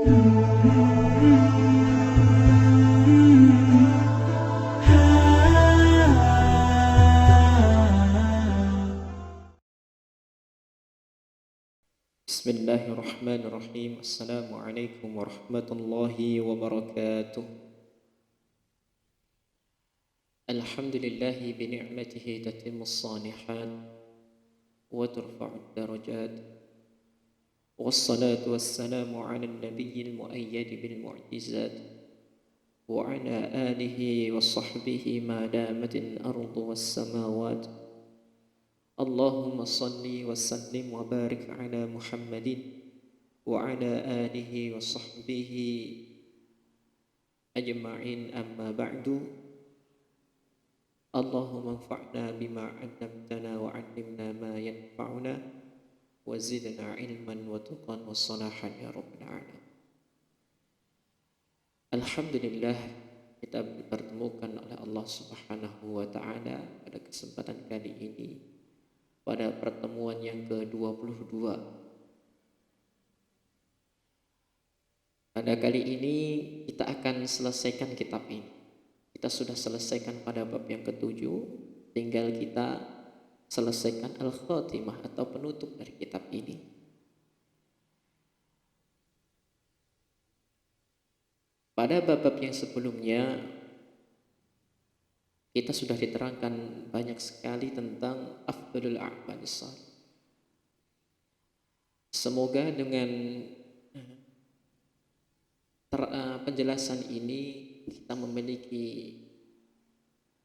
Bismillahirrahmanirrahim. Assalamualaikum warahmatullahi wabarakatuh. Alhamdulillahi bini'matihi tatimmus salihat wa turfa'ud darajat. Wassalatu wassalamu ala nabiyyil muayyad bil mu'jizat wa ala alihi wa sahbihi ma damatil ardu was samawat. Allahumma salli wa sallim wa barik ala Muhammadin wa ala alihi wa sahbihi ajma'in, amma ba'du. Allahumma anfa'na bima 'allamtana wa 'allimna ma yanfa'una wa zidna ilman wa tuqan wa salahan ya rabbal alamin. Alhamdulillah, kita dipertemukan oleh Allah Subhanahu wa taala pada kesempatan kali ini, pada pertemuan yang ke-22. Pada kali ini kita akan selesaikan kitab ini. Kita sudah selesaikan pada bab yang ke-7, tinggal kita selesaikan al-khatimah atau penutup dari kitab ini. Pada bab-bab yang sebelumnya kita sudah diterangkan banyak sekali tentang afdalul a'malis shalih. Semoga dengan penjelasan ini kita memiliki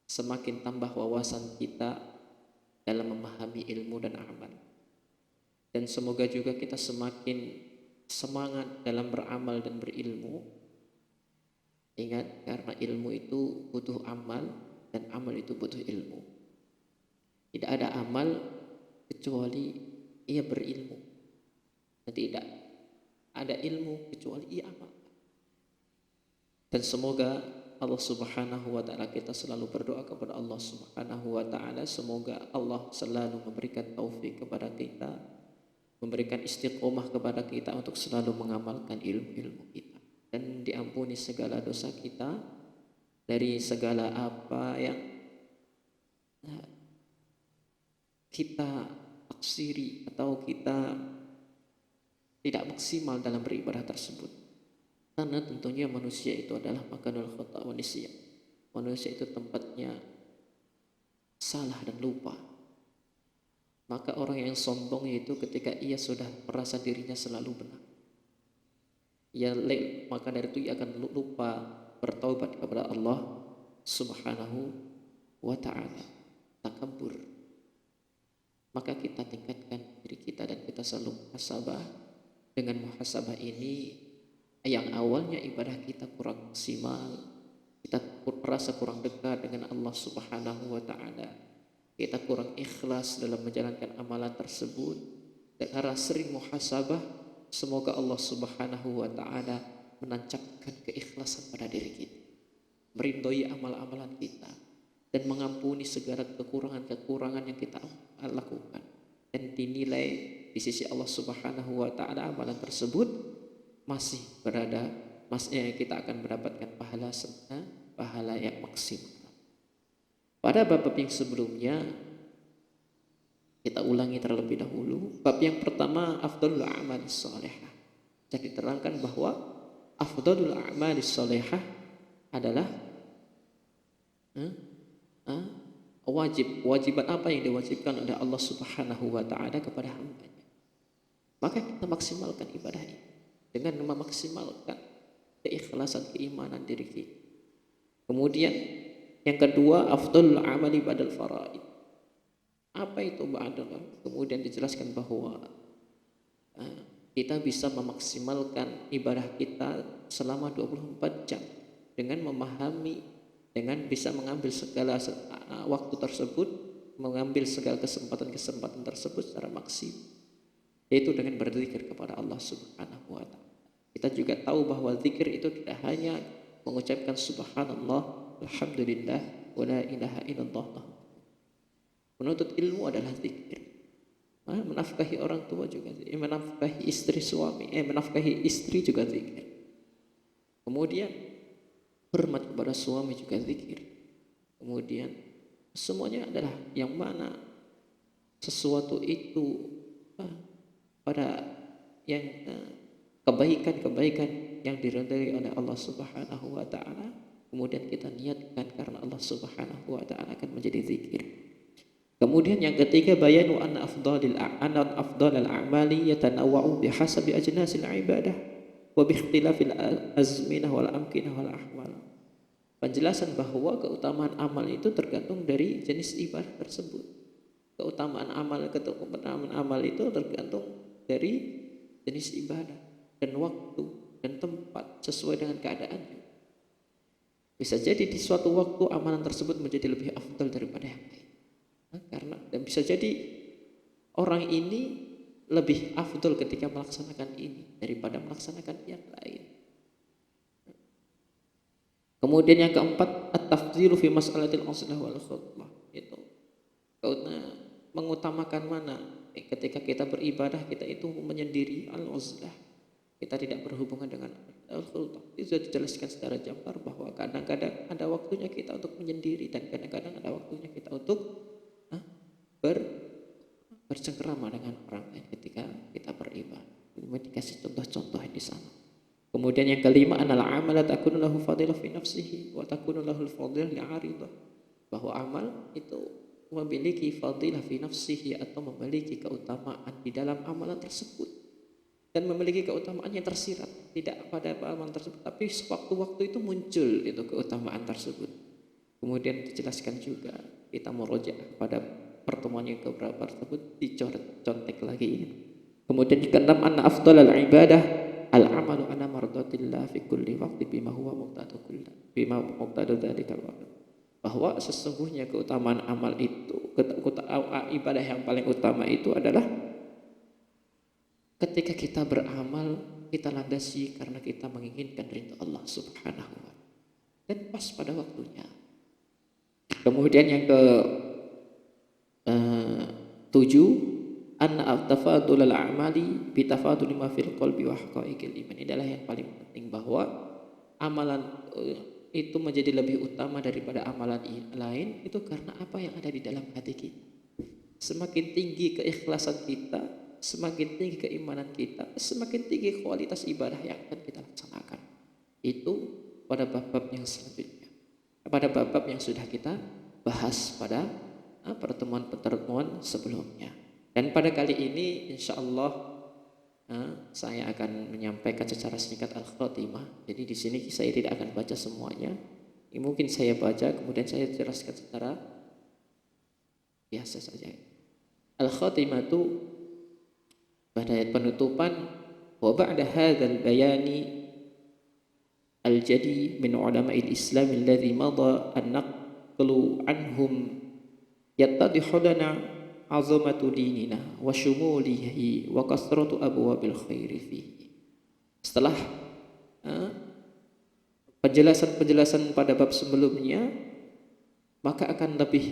semakin tambah wawasan kita dalam memahami ilmu dan amal. Dan semoga juga kita semakin semangat dalam beramal dan berilmu. Ingat, karena ilmu itu butuh amal dan amal itu butuh ilmu. Tidak ada amal kecuali ia berilmu. Dan tidak ada ilmu kecuali ia amal. Dan semoga Allah Subhanahu wa taala, kita selalu berdoa kepada Allah Subhanahu wa taala, semoga Allah selalu memberikan taufik kepada kita, memberikan istiqomah kepada kita untuk selalu mengamalkan ilmu-ilmu kita, dan diampuni segala dosa kita dari segala apa yang kita taksiri atau kita tidak maksimal dalam beribadah tersebut. Karena tentunya manusia itu adalah makanul khata' wa nisyan. Manusia itu tempatnya salah dan lupa. Maka orang yang sombong itu ketika ia sudah merasa dirinya selalu benar, maka dari itu ia akan lupa bertaubat kepada Allah Subhanahu wa ta'ala. Takabur. Maka kita tingkatkan diri kita dan kita selalu muhasabah. Dengan muhasabah ini, yang awalnya ibadah kita kurang maksimal, kita merasa kurang dekat dengan Allah Subhanahu wa ta'ala, kita kurang ikhlas dalam menjalankan amalan tersebut, dan karena sering muhasabah, semoga Allah Subhanahu wa ta'ala menancapkan keikhlasan pada diri kita, meridhoi amal-amalan kita, dan mengampuni segala kekurangan-kekurangan yang kita lakukan, dan dinilai di sisi Allah Subhanahu wa ta'ala amalan tersebut masih berada, kita akan mendapatkan pahala serta pahala yang maksimal. Pada bab yang sebelumnya kita ulangi terlebih dahulu. Bab yang pertama, afdalul a'malis shalihah. Jadi diterangkan bahwa afdalul a'malis shalihah adalah wajiban apa yang diwajibkan oleh Allah Subhanahu wa ta'ala kepada hambanya. Maka kita maksimalkan ibadah ini dengan memaksimalkan keikhlasan keimanan diri kita. Kemudian yang kedua, afdalul amali ba'dal faraid. Apa itu ba'dal? Kemudian dijelaskan bahwa kita bisa memaksimalkan ibadah kita selama 24 jam dengan memahami, dengan bisa mengambil segala waktu tersebut, mengambil segala kesempatan-kesempatan tersebut secara maksimal, yaitu dengan berzikir kepada Allah Subhanahu wa ta'ala. Kita juga tahu bahwa zikir itu tidak hanya mengucapkan subhanallah, alhamdulillah, wa la ilaha illallah. Menuntut ilmu adalah zikir. Menafkahi orang tua juga zikir. Menafkahi istri juga zikir. Kemudian hormat kepada suami juga zikir. Kemudian semuanya adalah yang mana sesuatu itu pada yang kebaikan-kebaikan yang diridhai oleh Allah Subhanahu wa taala, kemudian kita niatkan karena Allah Subhanahu wa taala akan menjadi zikir. Kemudian yang ketiga, bayanu anna afdalal a'mali yatanawwa'u bihasabi ajnasil ibadah wa bi ikhtilafil azminah wal amkinah wal ahwal. Penjelasan bahwa keutamaan amal itu tergantung dari jenis ibadah tersebut. Keutamaan amal itu tergantung dari jenis ibadah dan waktu dan tempat sesuai dengan keadaannya. Bisa jadi di suatu waktu amalan tersebut menjadi lebih afdal daripada yang lain. Karena dan bisa jadi orang ini lebih afdal ketika melaksanakan ini daripada melaksanakan yang lain. Kemudian yang keempat, at-tafdhilu fi mas'alatil aslah wal khutbah. Itu mengutamakan mana ketika kita beribadah, kita itu menyendiri al-uzlah. Kita tidak berhubungan dengan al-khutbah. Itu sudah dijelaskan secara jampar bahwa kadang-kadang ada waktunya kita untuk menyendiri dan kadang-kadang ada waktunya kita untuk bercengkerama dengan orang lain ketika kita beribadah. Ini dikasih contoh-contoh di sana. Kemudian yang kelima, anal amala takunu lahu fadilah fi nafsihi wa takunu lahu al-fadilah li'aridah. Bahwa amal itu memiliki fadilah fi nafsihi atau memiliki keutamaan di dalam amalan tersebut dan memiliki keutamaan yang tersirat tidak pada amalan tersebut, tapi sewaktu-waktu itu muncul itu keutamaan tersebut. Kemudian dijelaskan juga, kita merujuk pada pertemuan yang keberapa tersebut, dicontek lagi. Kemudian keenam, anna afdalal ibadah al-amalu ala mardatillah fi kulli waqti bima huwa muqtadu dzalika al-waqt. Bahwa sesungguhnya keutamaan amal itu, ibadah yang paling utama itu adalah ketika kita beramal, kita landasi karena kita menginginkan ridha Allah Subhanahu wa taala dan pas pada waktunya. Kemudian yang ke 7, anna tafadul al-a'mali bi tafadul ma fil qalbi wa haqaiqil iman. Ini adalah yang paling penting, bahwa amalan itu menjadi lebih utama daripada amalan lain itu karena apa yang ada di dalam hati kita. Semakin tinggi keikhlasan kita, semakin tinggi keimanan kita, semakin tinggi kualitas ibadah yang akan kita laksanakan. Itu pada bab-bab yang selanjutnya, pada bab-bab yang sudah kita bahas pada pertemuan-pertemuan sebelumnya. Dan pada kali ini insyaallah saya akan menyampaikan secara singkat al-khatimah. Jadi di sini saya tidak akan baca semuanya. Mungkin saya baca kemudian saya jelaskan secara biasa saja. Al-khatimah itu pada ayat penutupan, wa ba'da hadzal bayani al-jadi min ulama'il Islam alladhi madha an-naqlu anhum yattadihu lana azamatu dinina wa syumulihi wa kasratu abwabil khairi fihi. Setelah penjelasan-penjelasan pada bab sebelumnya, maka akan lebih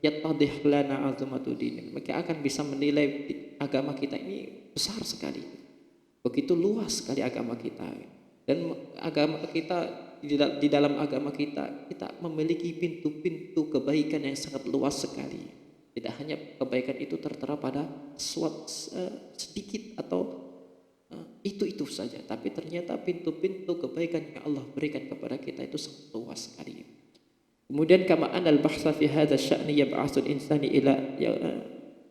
yattadih lana azamatu dinina, maka akan bisa menilai agama kita ini besar sekali, begitu luas sekali agama kita. Dan agama kita, di dalam agama kita memiliki pintu-pintu kebaikan yang sangat luas sekali. Tidak hanya kebaikan itu tertera pada sedikit atau itu saja, tapi ternyata pintu-pintu kebaikan yang Allah berikan kepada kita itu sangat luas sekali. Kemudian kama anal bahsa fi hadza sya'ni yab'atsul insani ila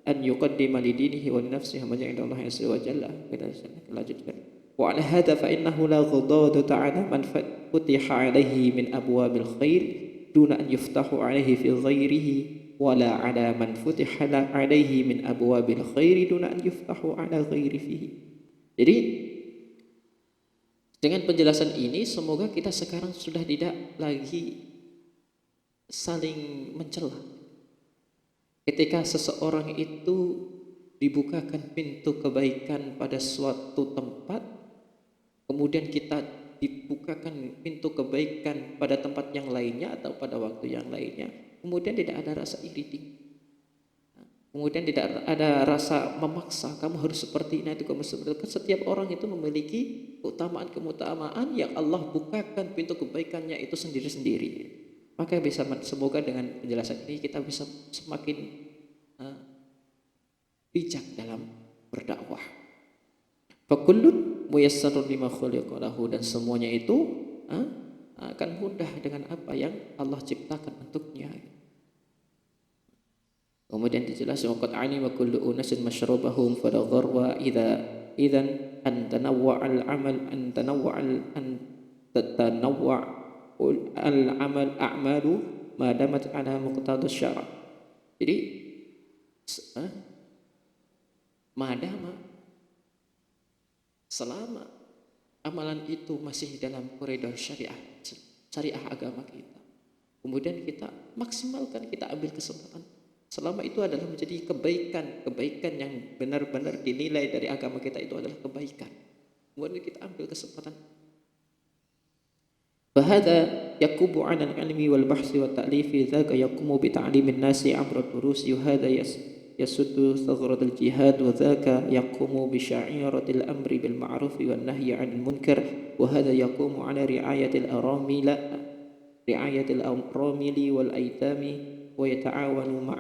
an yuqaddima li dinihi wa nafsihi ma ja'ala Allah azza wa jalla. Kita lanjutkan. Wa ala hadza fa innahu la ghadadu ta'ala man futiha alaihi min abwabil khair duna an yuftahu alaihi fi ghairihi wala ala man futiha alaihi min abwabil khairi duna an yuftahu ala ghairi fihi. Jadi dengan penjelasan ini semoga kita sekarang sudah tidak lagi saling mencela. Ketika seseorang itu dibukakan pintu kebaikan pada suatu tempat, kemudian kita dibukakan pintu kebaikan pada tempat yang lainnya atau pada waktu yang lainnya, kemudian tidak ada rasa iri, kemudian tidak ada rasa memaksa, kamu harus seperti ini, itu kamu seperti itu. Setiap orang itu memiliki keutamaan-keutamaan yang Allah bukakan pintu kebaikannya itu sendiri-sendiri. Maka semoga dengan penjelasan ini kita bisa semakin bijak dalam berdakwah. Fakullun muyassarun lima khuliqa lahu, dan semuanya itu akan mudah dengan apa yang Allah ciptakan untuknya. Kemudian dijelaskan waqad alima kullu unasin masyrabahum fala gharwa idzan an tanawwa al amal a'malu ma damat ala muqtadus syara'. Jadi madama selama amalan itu masih dalam koridor syariah agama kita, kemudian kita maksimalkan, kita ambil kesempatan selama itu adalah menjadi kebaikan yang benar-benar dinilai dari agama kita, itu adalah kebaikan, kemudian kita ambil kesempatan. Fahadha yakubu 'ala al-'ilmi wal bahsi wat ta'lifi dzaka yaqumu bi ta'limin nasi amra durusi wa hadha yasuddu thagrat al-jihad wa dzaka yaqumu bi sya'iratil amri bil ma'ruf wan nahyi 'anil munkar wa hadha yaqumu 'ala ri'ayatil aramili wal aitami ويتعاون مع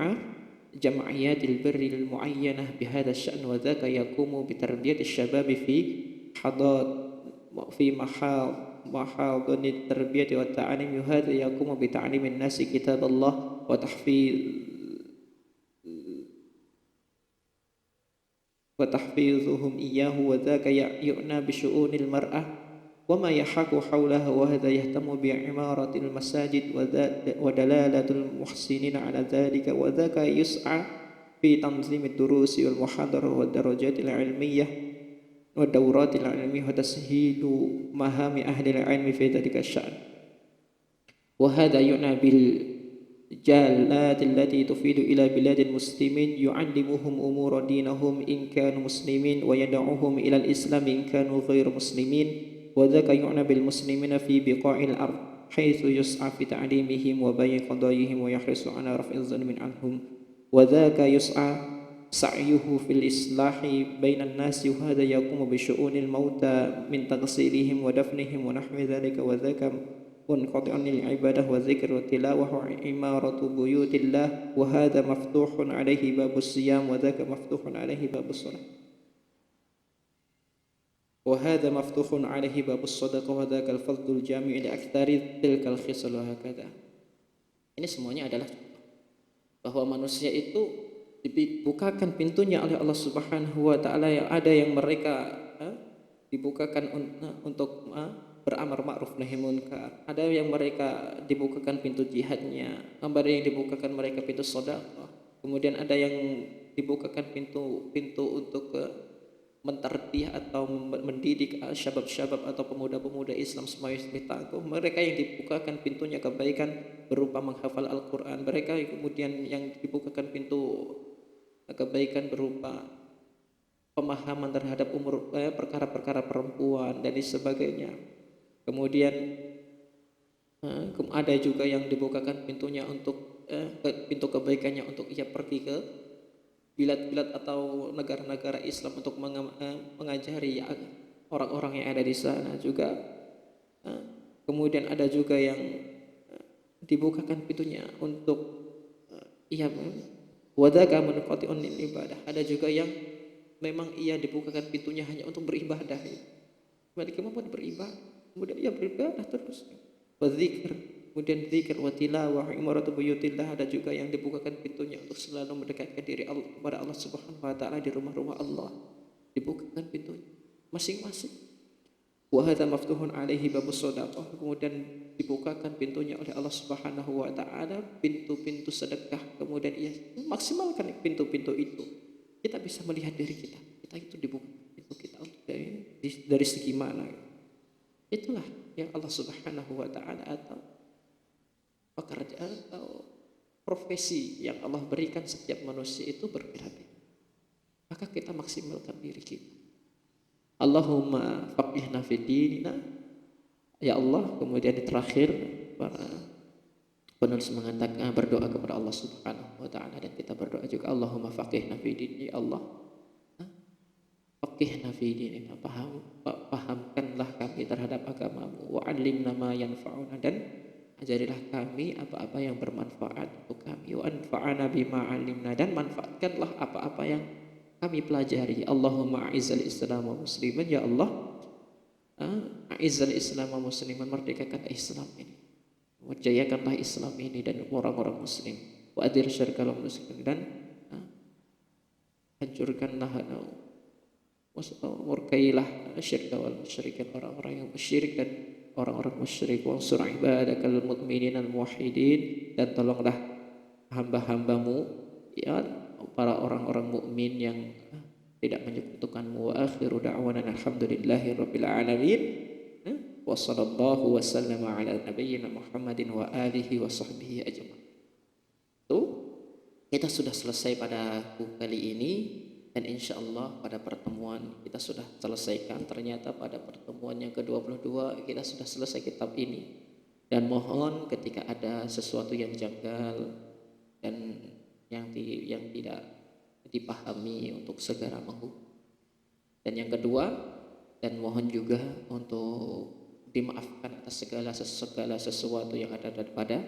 جمعيات البر المعينة بهذا الشأن وذاك يقوم بتربية الشباب في محاضن التربية والتعليم وهذا يقوم بتعليم الناس كتاب الله وتحفيظهم إياه وذاك يعنى بشؤون المرأة وما يحاك حولها وهذا يهتم بعمارة المساجد ودلالة المحسنين على ذلك وذاك يسعى في تنظيم الدروس والمحاضرة والدرجات العلمية والدورات العلمية وتسهيل مهام أهل العلم في ذلك الشأن وهذا يعنى بالجالات التي تفيد إلى بلاد المسلمين يعلمهم أمور دينهم إن كانوا مسلمين ويدعوهم إلى الإسلام إن كانوا غير مسلمين وذاك يعنى بالمسلمين في بقاع الأرض حيث يسعى في تعليمهم وبيان قضاياهم ويحرص على رفع الظلم عنهم وذاك يسعى سعيه في الإصلاح بين الناس وهذا يقوم بشؤون الموتى من تغسيلهم ودفنهم ونحو ذلك وذاك منقطع للعبادة والذكر والتلاوة وعمارة بيوت الله وهذا مفتوح عليه باب الصيام وذاك مفتوح عليه باب الصلاة وهذا مفتوح عليه باب الصدقة وذاك الفضل الجامع لأكثر تلك الخصال وهكذا. Ini semuanya adalah bahwa manusia itu dibukakan pintunya oleh Allah Subhanahu wa taala, yang ada yang mereka dibukakan untuk beramar ma'ruf nahi munkar, ada yang mereka dibukakan pintu jihadnya, ada yang dibukakan mereka pintu sedekah, kemudian ada yang dibukakan pintu untuk mentarbiyah atau mendidik syabab-syabab atau pemuda-pemuda Islam semuanya tangguh. Mereka yang dibukakan pintunya kebaikan berupa menghafal Al-Quran, mereka kemudian yang dibukakan pintu kebaikan berupa pemahaman terhadap perkara-perkara perempuan dan sebagainya. Kemudian ada juga yang dibukakan pintunya untuk pintu kebaikannya untuk ia pergi ke bilad-bilad atau negara-negara Islam untuk mengajari orang-orang yang ada di sana juga. Kemudian ada juga yang dibukakan pintunya untuk wadaka munqati'un lil ibadah. Ada juga yang memang ia dibukakan pintunya hanya untuk beribadah. Mereka mampu beribadah, kemudian ia beribadah terus. Wadzikr, kemudian zikir wa tilawah imaratu buyutillah. Ada juga yang dibukakan pintunya untuk selalu mendekatkan diri Allah kepada Allah Subhanahu wa taala di rumah-rumah Allah, dibukakan pintunya masing-masing. Wa hadza maftuhun alaihi babus shadaqah, kemudian dibukakan pintunya oleh Allah Subhanahu wa taala pintu-pintu sedekah, kemudian ia maksimalkan pintu-pintu itu. Kita bisa melihat diri kita itu dibuka pintu kita dari segi mana. Itulah yang Allah Subhanahu wa taala atau pekerjaan atau profesi yang Allah berikan setiap manusia itu berbeda-beda. Maka kita maksimalkan diri kita. Allahumma faqihna fid dinina. Ya Allah, kemudian di terakhir para penulis mengatakan berdoa kepada Allah Subhanahu wa taala, dan kita berdoa juga Allahumma faqihna fid din. Ya Allah, faqihna fid dinina, pahamkanlah terhadap agamamu. Wa 'allimna ma yanfa'una, dan ajarilah kami apa-apa yang bermanfaat untuk kami. Wa anfa'ana bima 'allimna, dan manfaatkanlah apa-apa yang kami pelajari. Allahumma a'izzal Islam wa muslimin, ya Allah, a'izzal Islam wa muslimin, merdekakanlah Islam ini, jayakanlah Islam ini dan orang-orang muslim. Wa adir syirkal muslimin, dan hancurkanlah, murkailah syirka wal musyrikin, orang-orang yang musyrik dan orang-orang musyrik. Wansur ibadakal mu'minin al muwahhidin, dan tolonglah hamba-hambamu, ya, para orang-orang mukmin yang tidak menyekutukanmu. Wa akhiru da'wana alhamdulillahi rabbil alamin. Wa sallallahu wa sallama ala nabiyyina Muhammadin wa alihi wa sahbihi ajma'in. Tuh, kita sudah selesai pada kali ini, dan insya Allah pada pertemuan kita sudah selesaikan. Ternyata pada pertemuan yang ke-22 kita sudah selesai kitab ini. Dan mohon ketika ada sesuatu yang janggal dan yang tidak dipahami untuk segera menghukum. Dan yang kedua, dan mohon juga untuk dimaafkan atas segala sesuatu yang ada daripada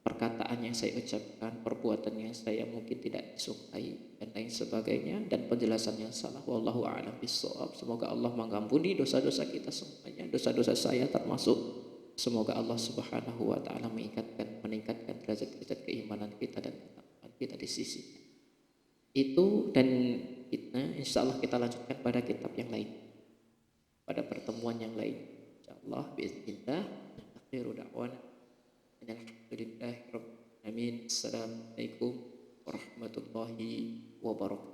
perkataan yang saya ucapkan, perbuatan yang saya mungkin tidak disukai dan lain sebagainya, dan penjelasan yang salah. Wallahu a'lam bishawab. Semoga Allah mengampuni dosa-dosa kita semuanya, dosa-dosa saya termasuk. Semoga Allah Subhanahu wa taala meningkatkan derajat keimanan kita dan ketakwaan kita di sisi itu. Dan kita insyaallah kita lanjutkan pada kitab yang lain, pada pertemuan yang lain insyaallah biiznillah. Akhiru da'wana alhamdulillahirabbil alamin. Assalamualaikum warahmatullahi wabarakatuh.